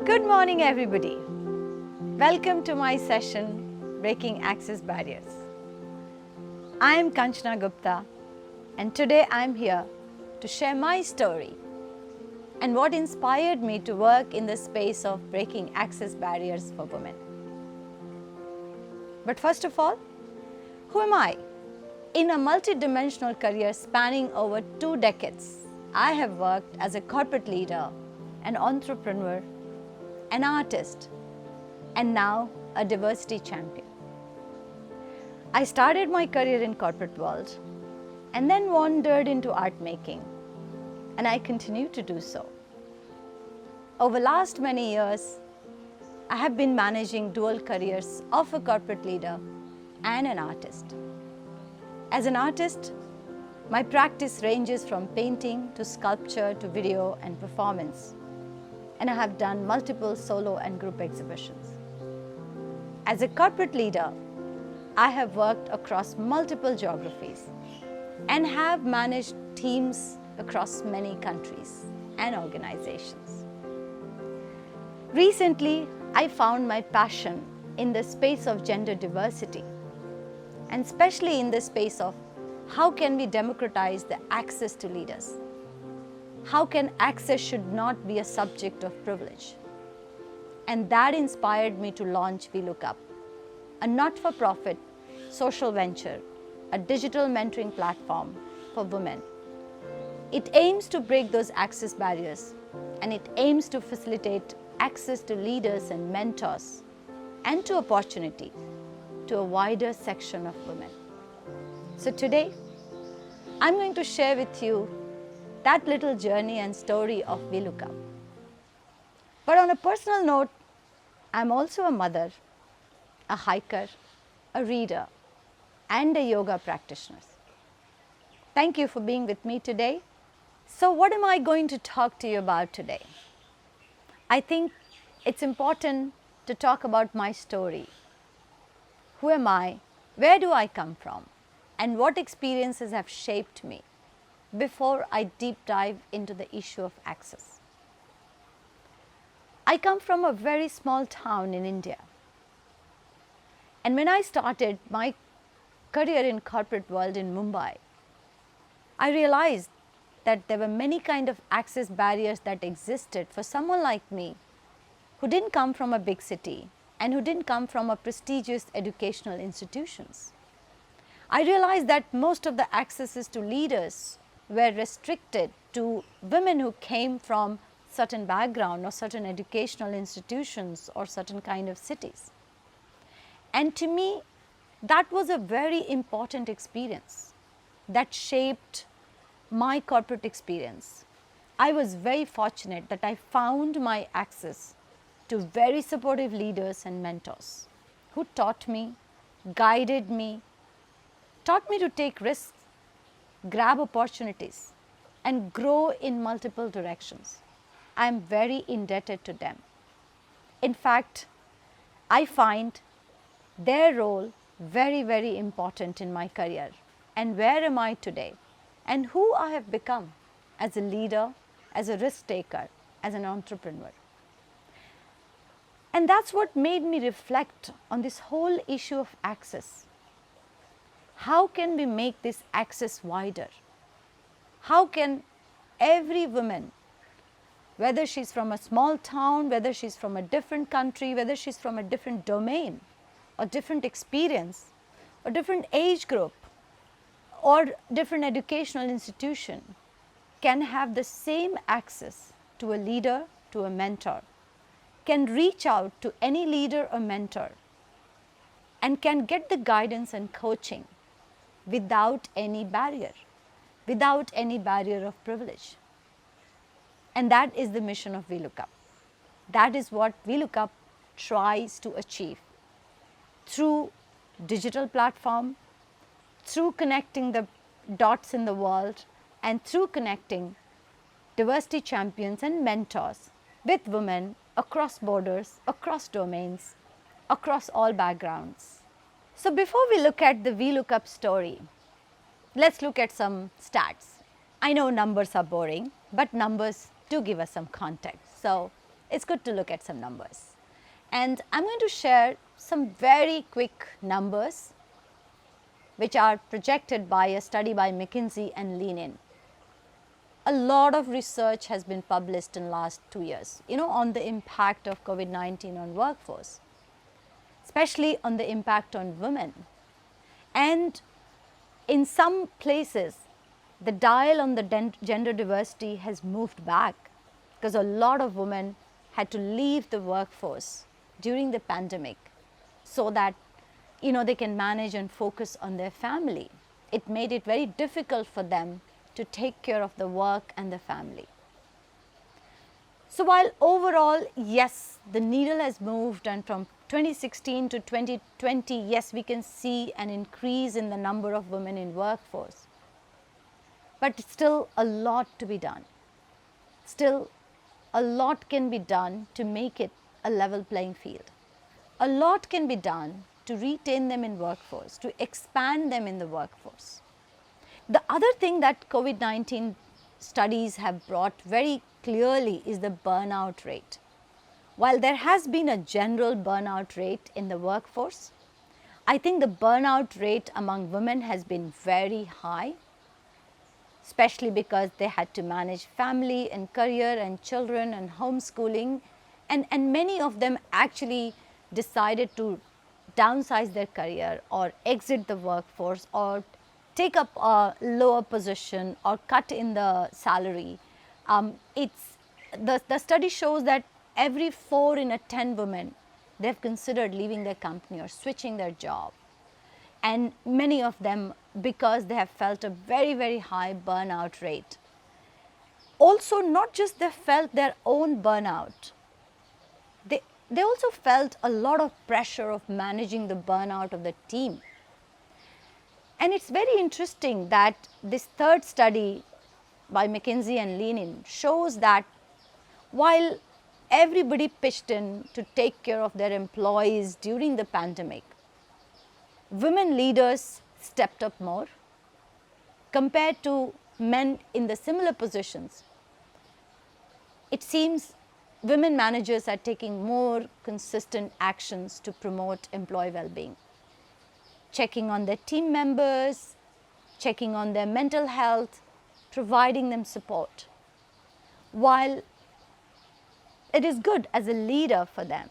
Good morning, everybody. Welcome to my session, Breaking Access Barriers. I am Kanchana Gupta, and today I am here to share my story and what inspired me to work in the space of breaking access barriers for women. But first of all, who am I? In a multidimensional career spanning over 2 decades, I have worked as a corporate leader, an entrepreneur, an artist, and now a diversity champion. I started my career in corporate world and then wandered into art making, and I continue to do so. Over last many years, I have been managing dual careers of a corporate leader and an artist. As an artist, my practice ranges from painting to sculpture to video and performance, and I have done multiple solo and group exhibitions. As a corporate leader, I have worked across multiple geographies and have managed teams across many countries and organizations. Recently, I found my passion in the space of gender diversity, and especially in the space of how can we democratize the access to leaders? How can access should not be a subject of privilege? And that inspired me to launch We Look Up, a not-for-profit social venture, a digital mentoring platform for women. It aims to break those access barriers, and it aims to facilitate access to leaders and mentors and to opportunity to a wider section of women. So today, I'm going to share with you that little journey and story of We Look Up. But on a personal note, I'm also a mother, a hiker, a reader, and a yoga practitioner. Thank you for being with me today. So what am I going to talk to you about today? I think it's important to talk about my story. Who am I? Where do I come from? And what experiences have shaped me before I deep dive into the issue of access. I come from a very small town in India. And when I started my career in corporate world in Mumbai, I realized that there were many kind of access barriers that existed for someone like me who didn't come from a big city and who didn't come from a prestigious educational institutions. I realized that most of the accesses to leaders were restricted to women who came from certain background or certain educational institutions or certain kind of cities. And to me, that was a very important experience that shaped my corporate experience. I was very fortunate that I found my access to very supportive leaders and mentors who taught me, guided me, taught me to take risks, grab opportunities, and grow in multiple directions. I am very indebted to them. In fact, I find their role very, very important in my career. And where am I today? And who I have become as a leader, as a risk taker, as an entrepreneur. And that's what made me reflect on this whole issue of access. How can we make this access wider? How can every woman, whether she's from a small town, whether she's from a different country, whether she's from a different domain or different experience or different age group or different educational institution, can have the same access to a leader, to a mentor, can reach out to any leader or mentor, and can get the guidance and coaching without any barrier of privilege. And that is the mission of We Look Up. That is what We Look Up tries to achieve through digital platform, through connecting the dots in the world, and through connecting diversity champions and mentors with women across borders, across domains, across all backgrounds. So before we look at the We Look Up story, let's look at some stats. I know numbers are boring, but numbers do give us some context. So it's good to look at some numbers. And I'm going to share some very quick numbers which are projected by a study by McKinsey and Lean. A lot of research has been published in last 2 years, on the impact of COVID-19 on workforce, especially on the impact on women. And in some places, the dial on the gender diversity has moved back because a lot of women had to leave the workforce during the pandemic so that they can manage and focus on their family. It made it very difficult for them to take care of the work and the family. So while overall, yes, the needle has moved, and from 2016 to 2020, yes, we can see an increase in the number of women in workforce. But still a lot to be done. Still a lot can be done to make it a level playing field. A lot can be done to retain them in workforce, to expand them in the workforce. The other thing that COVID-19 studies have brought very clearly is the burnout rate. While there has been a general burnout rate in the workforce, I think the burnout rate among women has been very high, especially because they had to manage family and career and children and homeschooling, and many of them actually decided to downsize their career or exit the workforce or take up a lower position or cut in the salary. The study shows that every 4 in 10 women, they have considered leaving their company or switching their job. And many of them because they have felt a very, very high burnout rate. Also, not just they felt their own burnout, they also felt a lot of pressure of managing the burnout of the team. And it's very interesting that this third study by McKinsey and Lean shows that while everybody pitched in to take care of their employees during the pandemic, women leaders stepped up more compared to men in the similar positions. It seems women managers are taking more consistent actions to promote employee well-being, checking on their team members, checking on their mental health, providing them support. While it is good as a leader for them,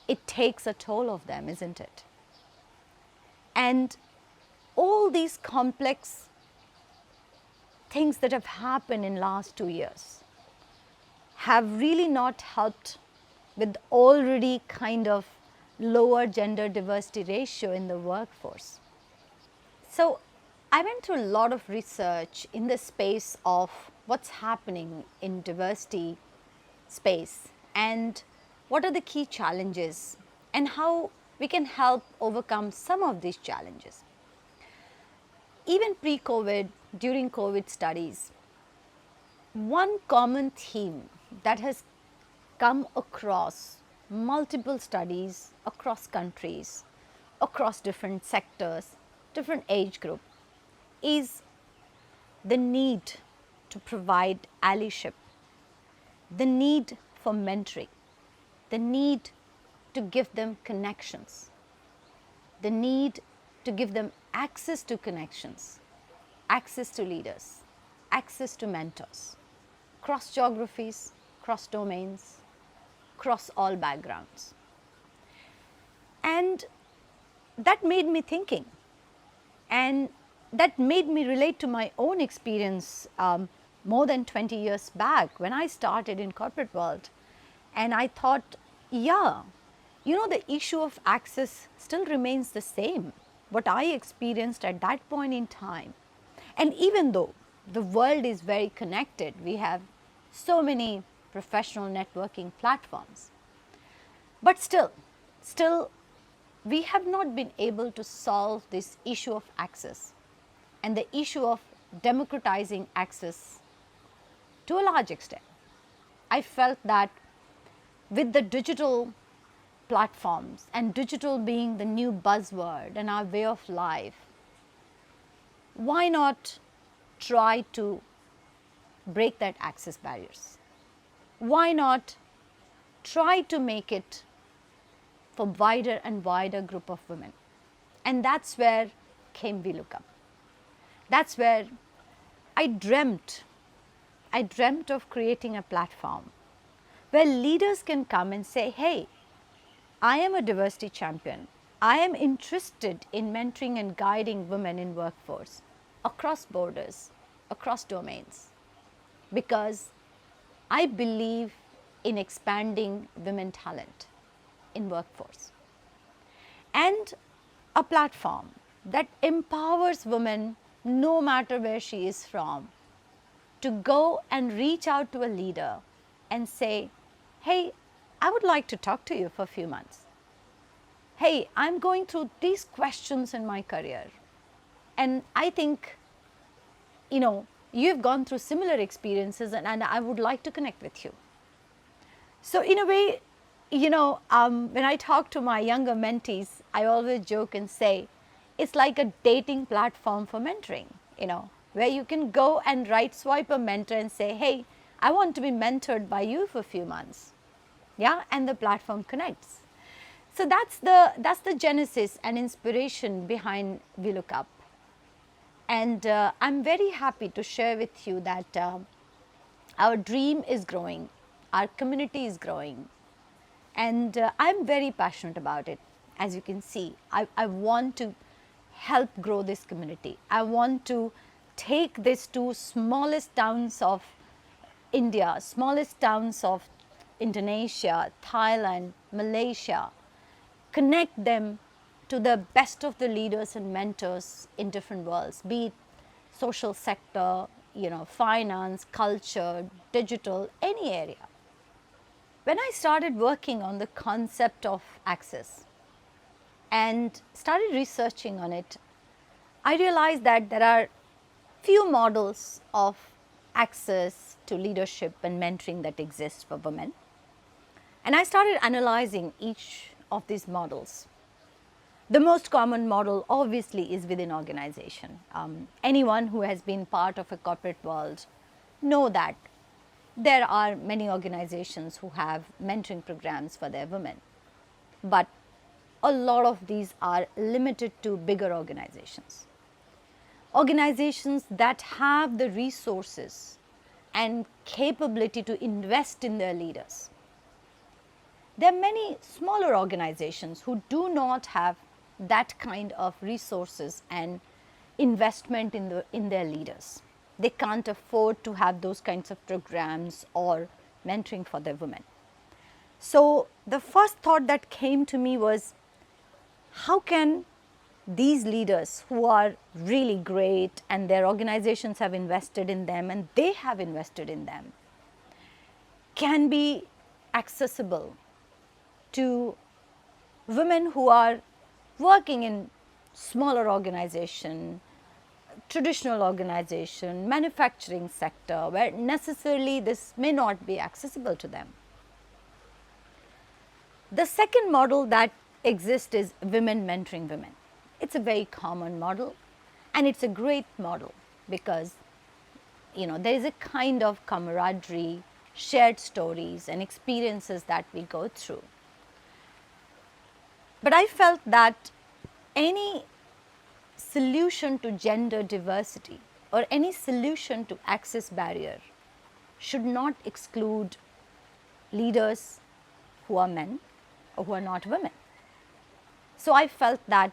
it takes a toll of them, isn't it? And all these complex things that have happened in last 2 years have really not helped with already kind of lower gender diversity ratio in the workforce. So I went through a lot of research in the space of what's happening in diversity space and what are the key challenges and how we can help overcome some of these challenges. Even pre-COVID, during COVID studies, one common theme that has come across multiple studies across countries, across different sectors, different age group, is the need to provide allyship, the need for mentoring, the need to give them connections, the need to give them access to connections, access to leaders, access to mentors, cross geographies, cross domains, across all backgrounds. And that made me thinking, and that made me relate to my own experience more than 20 years back when I started in corporate world. And I thought, yeah, the issue of access still remains the same, what I experienced at that point in time. And even though the world is very connected, we have so many professional networking platforms, but still we have not been able to solve this issue of access and the issue of democratizing access to a large extent. I felt that with the digital platforms and digital being the new buzzword and our way of life, why not try to break that access barriers? why not try to make it for wider and wider group of women? And that's where came We Look Up. That's where I dreamt of creating a platform where leaders can come and say, hey, I am a diversity champion. I am interested in mentoring and guiding women in workforce across borders, across domains, because I believe in expanding women talent in workforce, and a platform that empowers women no matter where she is from to go and reach out to a leader and say, hey, I would like to talk to you for a few months. Hey, I'm going through these questions in my career, and I think, you've gone through similar experiences, and I would like to connect with you. So in a way, when I talk to my younger mentees, I always joke and say, it's like a dating platform for mentoring, where you can go and right swipe a mentor and say, hey, I want to be mentored by you for a few months. Yeah, and the platform connects. So that's the genesis and inspiration behind We Look Up. And I'm very happy to share with you that our dream is growing, our community is growing, and I'm very passionate about it. As you can see, I want to help grow this community. I want to take this to smallest towns of India, smallest towns of Indonesia, Thailand, Malaysia, connect them to the best of the leaders and mentors in different worlds, be it social sector, finance, culture, digital, any area. When I started working on the concept of access and started researching on it, I realized that there are few models of access to leadership and mentoring that exist for women. And I started analyzing each of these models. The most common model obviously is within organization. Anyone who has been part of a corporate world know that there are many organizations who have mentoring programs for their women, but a lot of these are limited to bigger organizations. Organizations that have the resources and capability to invest in their leaders. There are many smaller organizations who do not have that kind of resources and investment in their leaders. They can't afford to have those kinds of programs or mentoring for their women. So the first thought that came to me was, how can these leaders who are really great and their organizations have invested in them and they have invested in them, can be accessible to women who are working in smaller organization, traditional organization, manufacturing sector, where necessarily this may not be accessible to them. The second model that exists is women mentoring women. It's a very common model, and it's a great model because there is a kind of camaraderie, shared stories and experiences that we go through. But I felt that any solution to gender diversity or any solution to access barrier should not exclude leaders who are men or who are not women. So I felt that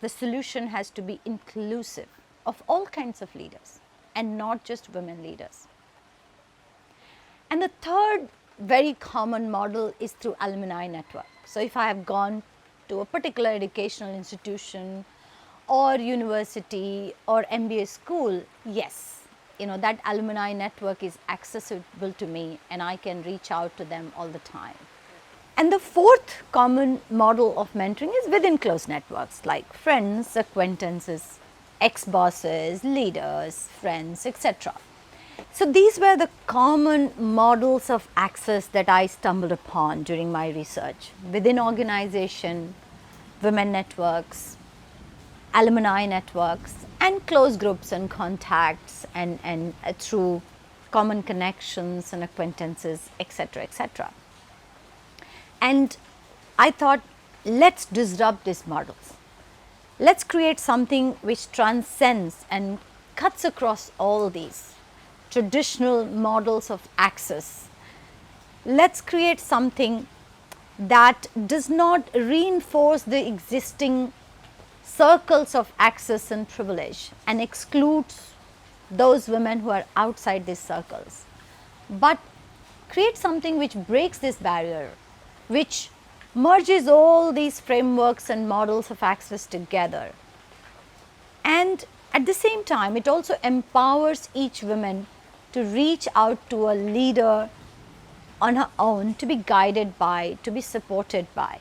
the solution has to be inclusive of all kinds of leaders and not just women leaders. And the third very common model is through alumni network. So if I have gone to a particular educational institution or university or MBA school, yes, that alumni network is accessible to me and I can reach out to them all the time. And the fourth common model of mentoring is within close networks like friends, acquaintances, ex-bosses, leaders, friends, etc. So these were the common models of access that I stumbled upon during my research. Within organization, women networks, alumni networks, and close groups and contacts and through common connections and acquaintances, etc., etc. And I thought, let's disrupt these models. Let's create something which transcends and cuts across all these traditional models of access. Let's create something that does not reinforce the existing circles of access and privilege and excludes those women who are outside these circles, but create something which breaks this barrier, which merges all these frameworks and models of access together. And at the same time, it also empowers each woman to reach out to a leader on her own, to be guided by, to be supported by.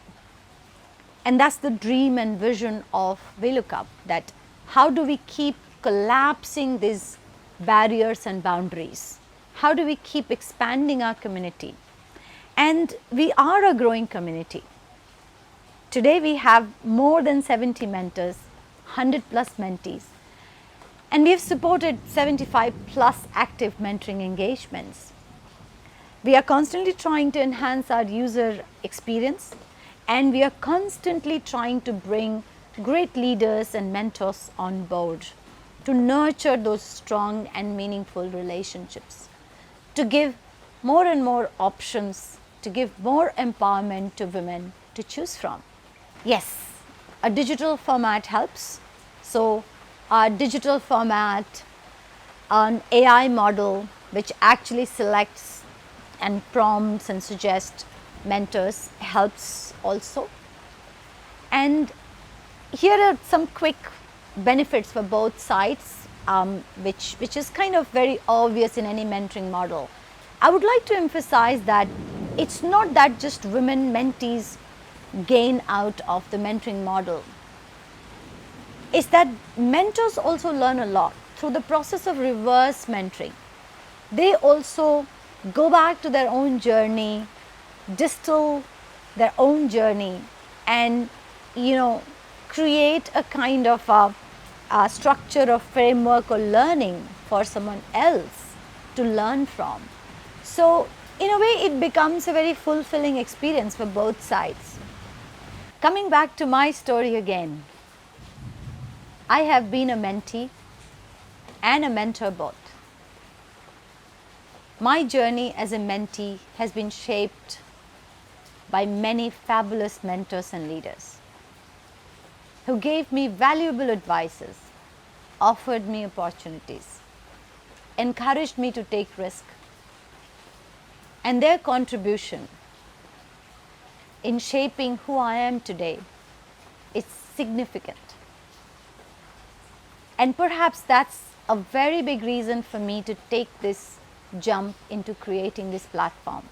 And that's the dream and vision of VLOOKUP, that how do we keep collapsing these barriers and boundaries? How do we keep expanding our community? And we are a growing community. Today we have more than 70 mentors, 100 plus mentees, and we have supported 75 plus active mentoring engagements. We are constantly trying to enhance our user experience, and we are constantly trying to bring great leaders and mentors on board to nurture those strong and meaningful relationships, to give more and more options, to give more empowerment to women to choose from. Yes, a digital format helps. So our digital format, an AI model which actually selects and prompts and suggests mentors helps also. And here are some quick benefits for both sides, which is kind of very obvious in any mentoring model. I would like to emphasize that it's not that just women mentees gain out of the mentoring model. It's that mentors also learn a lot through the process of reverse mentoring. They also go back to their own journey, distill their own journey, and create a kind of a structure or framework or learning for someone else to learn from. So in a way it becomes a very fulfilling experience for both sides. Coming back to my story again, I have been a mentee and a mentor both. My journey as a mentee has been shaped by many fabulous mentors and leaders who gave me valuable advices, offered me opportunities, encouraged me to take risk, and their contribution in shaping who I am today is significant. And perhaps that's a very big reason for me to take this jump into creating this platform.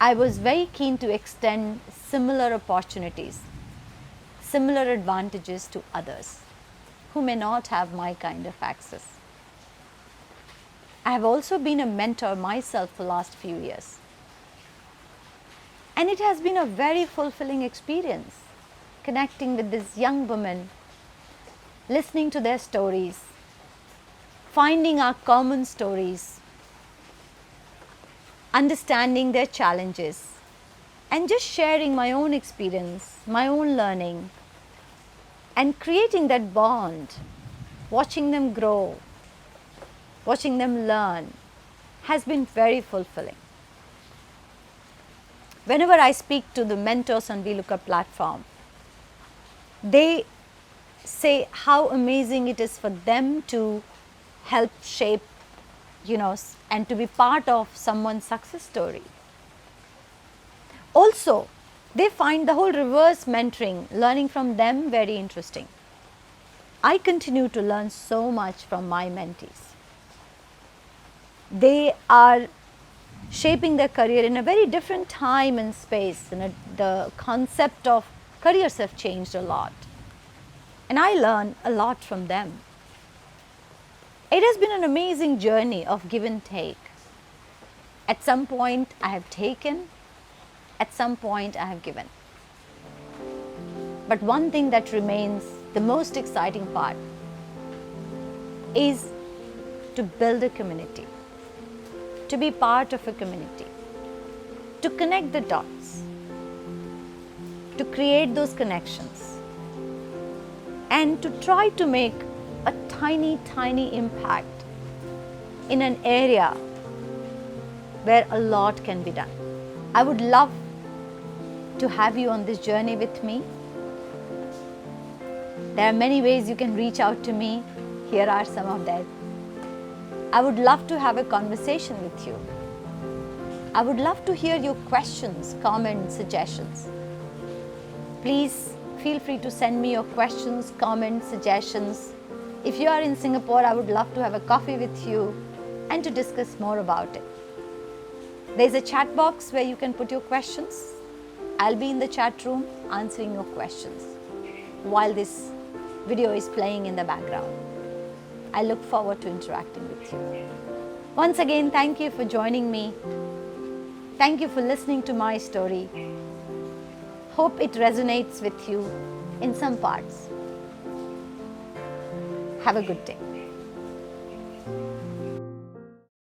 I was very keen to extend similar opportunities, similar advantages to others who may not have my kind of access. I have also been a mentor myself for the last few years. And it has been a very fulfilling experience connecting with these young women, listening to their stories, finding our common stories, understanding their challenges, and just sharing my own experience, my own learning, and creating that bond, watching them grow, watching them learn, has been very fulfilling. Whenever I speak to the mentors on VLOOKUP platform, they say how amazing it is for them to help shape, and to be part of someone's success story. Also, they find the whole reverse mentoring, learning from them, very interesting. I continue to learn so much from my mentees. They are shaping their career in a very different time and space, and the concept of careers have changed a lot. And I learn a lot from them. It has been an amazing journey of give and take. At some point I have taken, at some point I have given. But one thing that remains the most exciting part is to build a community, to be part of a community, to connect the dots, to create those connections, and to try to make a tiny, tiny impact in an area where a lot can be done. I would love to have you on this journey with me. There are many ways you can reach out to me. Here are some of them. I would love to have a conversation with you. I would love to hear your questions, comments, suggestions. Please feel free to send me your questions, comments, suggestions. If you are in Singapore, I would love to have a coffee with you and to discuss more about it. There's a chat box where you can put your questions. I'll be in the chat room answering your questions while this video is playing in the background. I look forward to interacting with you. Once again, thank you for joining me. Thank you for listening to my story. Hope it resonates with you in some parts. Have a good day.